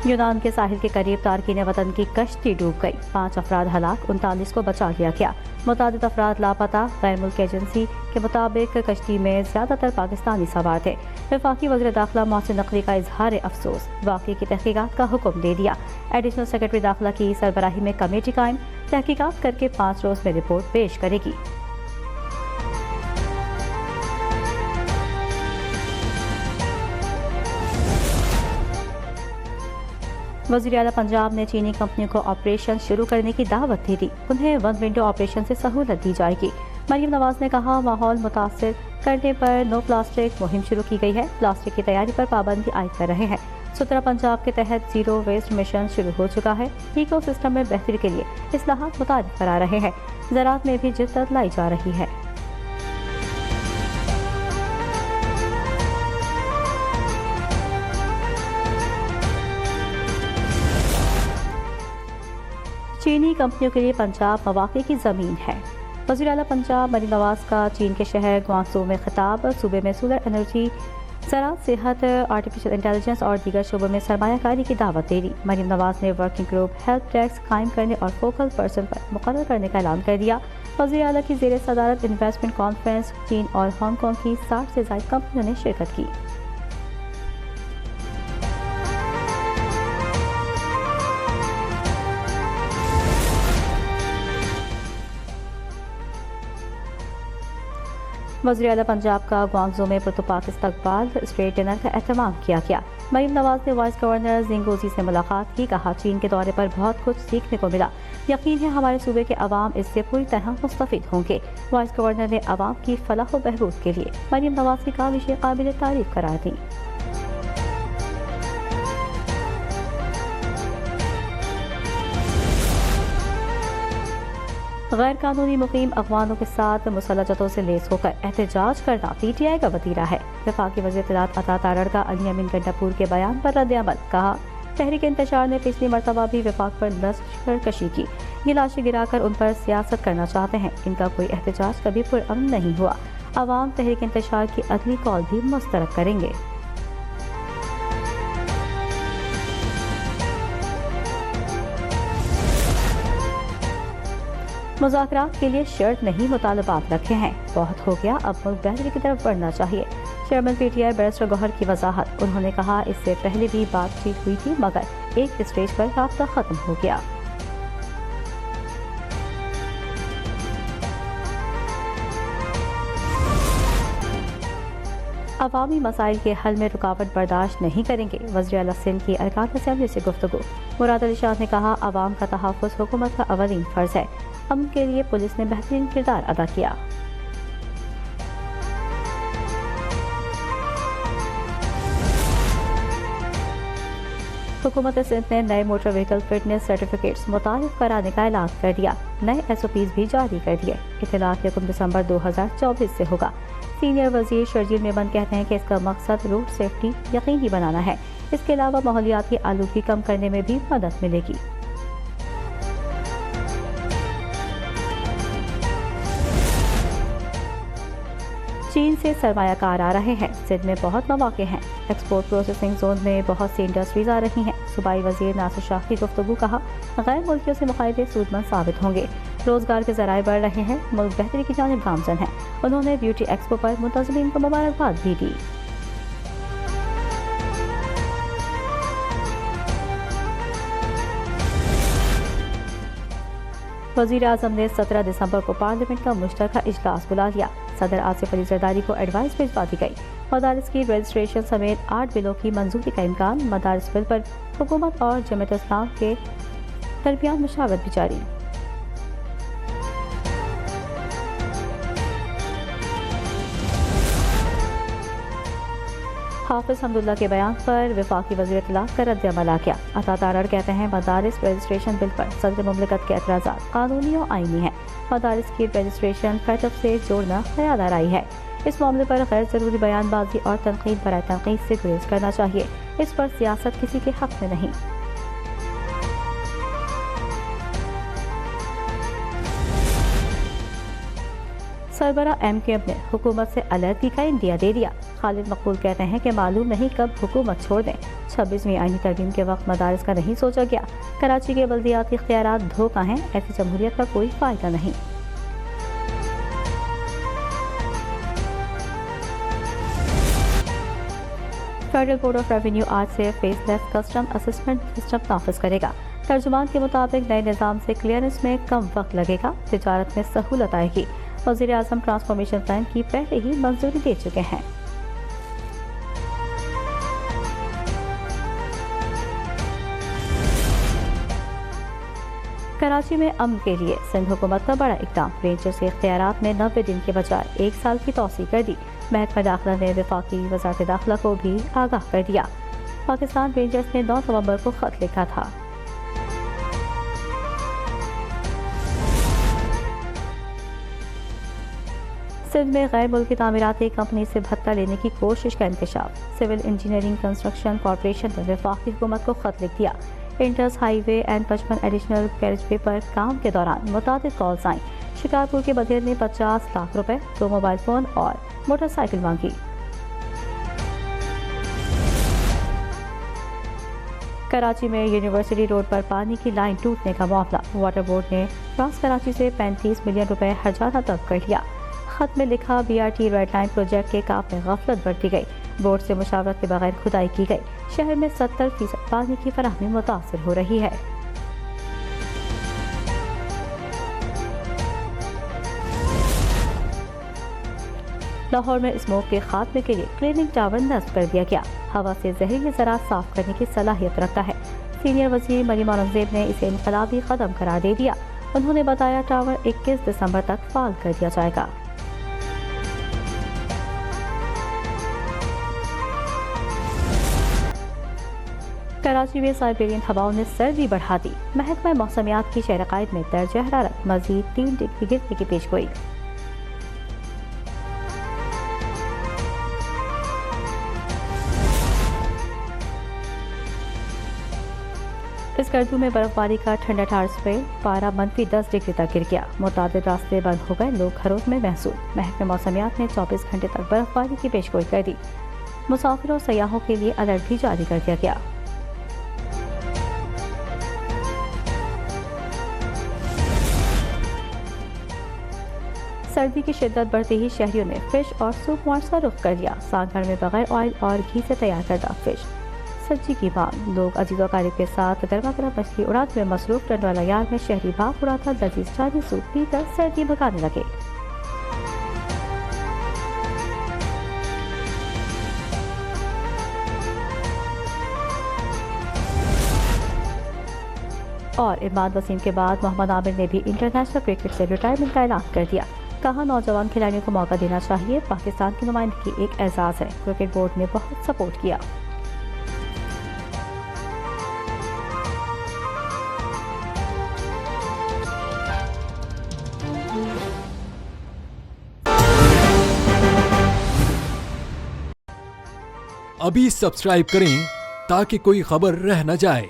यूनान के साहिल के करीब तारकीन वतन की कश्ती डूब गई। 5 अफराद हलाक, 39 को बचा लिया गया। मुतादिद अफराद लापता। गैर मुल्की एजेंसी के मुताबिक कश्ती में ज्यादातर पाकिस्तानी सवार थे। वफाकी वज़ीर दाखिला मोहसिन नकवी का इजहार अफसोस, वाक़े की तहकीकात का हुक्म दे दिया। एडिशनल सेक्रेटरी दाखिला की सरबराही में कमेटी कायम, तहकीकात करके 5 रोज में रिपोर्ट पेश करेगी। वज़ीर आला पंजाब ने चीनी कंपनियों को ऑपरेशन शुरू करने की दावत दे दी। उन्हें वन विंडो ऑपरेशन से सहूलत दी जाएगी। मरीम नवाज ने कहा, माहौल मुतासर करने पर नो प्लास्टिक मुहिम शुरू की गई है। प्लास्टिक की तैयारी पर पाबंदी आयद कर रहे हैं। सुतरा पंजाब के तहत जीरो वेस्ट मिशन शुरू हो चुका है। इको सिस्टम में बेहतरी के लिए इस्लाहात मुतारिफ करा रहे हैं। ज़राअत में भी जिद्दत लाई जा रही है। चीनी कंपनियों के लिए पंजाब मौक़े की ज़मीन है। वज़ीर आला पंजाब मरीम नवाज का चीन के शहर ग्वांगझू में खिताब। सूबे में सोलर एनर्जी, ज़राअत, सेहत, आर्टिफिशियल इंटेलिजेंस और दीगर शोबों में सरमायाकारी की दावत दे दी। मरीम नवाज ने वर्किंग ग्रुप हेल्प डेस्क कायम करने और फोकल पर्सन पर मुकर्रर करने का ऐलान कर दिया। वज़ीर आला की ज़ेर सदारत इन्वेस्टमेंट कॉन्फ्रेंस चीन और हांगकॉन्ग की 60 से ज़ायद कंपनियों ने शिरकत की। वज़ीर आला पंजाब का ग्वांगझू में पुरतपाक इस्तकबाल, स्ट्रेट डिनर का एहतमाम किया गया। मरीम नवाज ने वाइस गवर्नर जिंगोजी से मुलाकात की। कहा, चीन के दौरे पर बहुत कुछ सीखने को मिला। यकीन है हमारे सूबे के अवाम इससे पूरी तरह मुस्तफीद होंगे। वाइस गवर्नर ने अवाम की फलाह व बहबूद के लिए मरीम नवाज की काविशें काबिल तारीफ करार दी। गैर कानूनी मुकीम अगवानों के साथ मुसल्लजतों से लेस होकर एहतजाज करना PTI का वतीरा है। वफाकी वज़ीर इत्तलात अता तारड़ का अली अमीन गंडापुर के बयान पर रद्द-ए-अमल। कहा, तहरीक इंतशार ने पिछली मरतबा भी वफाक पर लश्कर कशी की। ये लाशें गिराकर उन पर सियासत करना चाहते हैं। इनका कोई एहतजाज कभी पुरअमन नहीं हुआ। अवाम तहरीक इंतशार की अगली कॉल भी मुस्तरद करेंगे। मुज़ाकरात के लिए शर्त नहीं मुतालबात रखे हैं। बहुत हो गया, अब मुल्क बेहतरी की तरफ बढ़ना चाहिए। चेयरमैन PTI बैरिस्टर गौहर की वजाहत। उन्होंने कहा, इससे पहले भी बातचीत हुई थी मगर एक स्टेज पर राब्ता खत्म हो गया। अवामी मसाइल के हल में रुकावट बर्दाश्त नहीं करेंगे। वज़ीर आला सिंध की अरकान असेंबली से गुफ्तगू। मुराद अली शाह ने कहा, अवाम का तहफ़्फ़ुज़ हुकूमत का अवलीन फ़र्ज़ है। अमन के लिए पुलिस ने बेहतरीन किरदार अदा किया। हुकूमत सिंध ने नए मोटर व्हीकल फिटनेस सर्टिफिकेट्स मुतारिफ कराने का ऐलान कर दिया। नए SOPs भी जारी कर दिए। इत्तलात 1 दिसंबर 2024 से होगा। सीनियर वजीर शर्जील मेमन कहते हैं कि इसका मकसद रोड सेफ्टी यकीनी बनाना है। इसके अलावा माहौलियाती आलूगी कम करने में भी मदद मिलेगी। चीन से सरमायाकार आ रहे हैं। सिंध में बहुत मौके हैं। एक्सपोर्ट प्रोसेसिंग जोन में बहुत सी इंडस्ट्रीज आ रही हैं। सूबाई वजीर नासिर शाह की गुफ्तगू। कहा, गैर मुल्कियों से मुकाबले सूदमंद साबित होंगे। रोजगार के जराए बढ़ रहे हैं। मुल्क बेहतरी की जानिब गामजन है। उन्होंने ब्यूटी एक्सपो पर मुंतज़मीन को मुबारकबाद भी दी। वज़ीर आज़म ने 17 दिसंबर को पार्लियामेंट का मुश्तरका इजलास बुला लिया। सदर आसिफ अली ज़रदारी को एडवाइस भिजवा दी गई। मदारिस की रजिस्ट्रेशन समेत 8 बिलों की मंजूरी का इम्कान। मदारिस बिल पर हुकूमत और जमात इस्लाम के दरमियान मशावरत भी जारी। हाफिज हमदुल्ला के बयान पर वफाकी वज़ीर इत्तलात का रद्द-ए-अमल आ गया। अता तारड़ कहते हैं, मदारिस रजिस्ट्रेशन बिल पर सदर मुमलिकत के एतराज़ात कानूनी और आईनी है। मदारिस की रजिस्ट्रेशन फैटफ से जोड़ना ख्याल आराई है। इस मामले पर गैर ज़रूरी बयानबाजी और तनकीद बराए तनकीद से गुरेज करना चाहिए। इस पर सियासत किसी के हक में नहीं। सरबरा MKM ने हुकूमत से अलर्टी का इंदिया दे दिया। खालिद मकबूल कहते हैं कि मालूम नहीं कब हुकूमत छोड़ दें। 26वीं आईनी तरमीम के वक्त मदारिस का नहीं सोचा गया। कराची के बल्दियाती इख्तियारात धोखा हैं, ऐसी जमहूरियत का कोई फायदा नहीं। फेडरल बोर्ड ऑफ रेवेन्यू आज से फेसलेस कस्टम असेसमेंट सिस्टम नाफिज करेगा। तर्जुमान के मुताबिक नए निज़ाम से क्लियरेंस में कम वक्त लगेगा, तिजारत में सहूलत आएगी। वज़ीर आज़म ट्रांसफॉर्मेशन प्लान की पहले ही मंजूरी दे चुके हैं। कराची में अमन के लिए सिंध हुकूमत का बड़ा इक़दाम। रेंजर्स के इख्तियारात में 90 दिन के बजाय 1 साल की तौसीह कर दी। महकमा दाखिला ने वफाकी वज़ारत दाखिला को भी आगाह कर दिया। पाकिस्तान रेंजर्स ने 9 नवंबर को खत लिखा था। सिंध में गैर मुल्की तामीराती कंपनी से भत्ता लेने की कोशिश का इंकशाफ। सिविल इंजीनियरिंग कंस्ट्रक्शन कॉरपोरेशन ने वफाकी हुकूमत को खत लिख दिया। इंटर्स हाईवे एंड 55 एडिशनल कैरेजवे पर काम के दौरान मुताबिक कॉल्स आईं। शिकारपुर के बधिर ने 50 लाख रुपए, 2 मोबाइल फोन और मोटरसाइकिल मांगी। कराची में यूनिवर्सिटी रोड पर पानी की लाइन टूटने का मामला। वाटर बोर्ड ने क्रॉस कराची से 35 मिलियन रुपए हर्जाना तलब कर लिया। खत में लिखा BRT रेड लाइन प्रोजेक्ट के काम में गफलत बरती गई। बोर्ड से मुशावरत के बगैर खुदाई की गई। शहर में 70% पानी की फराहमी मुतासर हो रही है। लाहौर में स्मोक के खात्मे के लिए क्लीनिंग टावर नस्ब कर दिया गया। हवा से जहरीले ज़रात साफ करने की सलाहियत रखता है। सीनियर वज़ीर मरीम औरंगज़ेब ने इसे इनकलाबी कदम करार दे दिया। उन्होंने बताया टावर 21 दिसंबर तक फाल कर दिया जाएगा। कराची में साइबेरियन हवाओं ने सर्दी बढ़ा दी। महकमा मौसमियात की शहर-ए-कायद में दर्जा हरारत मज़ीद 3 डिग्री गिरने की पेशगोई। स्कर्दू में बर्फबारी का ठंडा ठार स्पेल। पारा -10 डिग्री तक गिर गया। मुताबिक रास्ते बंद हो गए, लोग घरों में महसूस। महकमा मौसमियात ने 24 घंटे तक बर्फबारी की पेशगोई कर दी। मुसाफिरों और सयाहों के लिए अलर्ट भी जारी कर दिया गया। सर्दी की शिद्दत बढ़ते ही शहरियों ने फिश और सूप मार्ट का रुख कर लिया। सांभर में बगैर ऑयल और घी से तैयार करदा फिश सब्जी की मांग। लोग अजीज़ व के साथ गर्मा गर्म मछली उड़ाने में मसरूफ। टंडवाला यार में शहरी भाप उड़ाता लजीज चानी सूप पीकर सर्दी भगाने लगे। और इमाद वसीम के बाद मोहम्मद आमिर ने भी इंटरनेशनल क्रिकेट से रिटायरमेंट का ऐलान कर दिया। कहा नौजवान खिलाड़ियों को मौका देना चाहिए। पाकिस्तान की नुमाइंदगी एक एजाज़ है। क्रिकेट बोर्ड ने बहुत सपोर्ट किया। अभी सब्सक्राइब करें ताकि कोई खबर रह न जाए।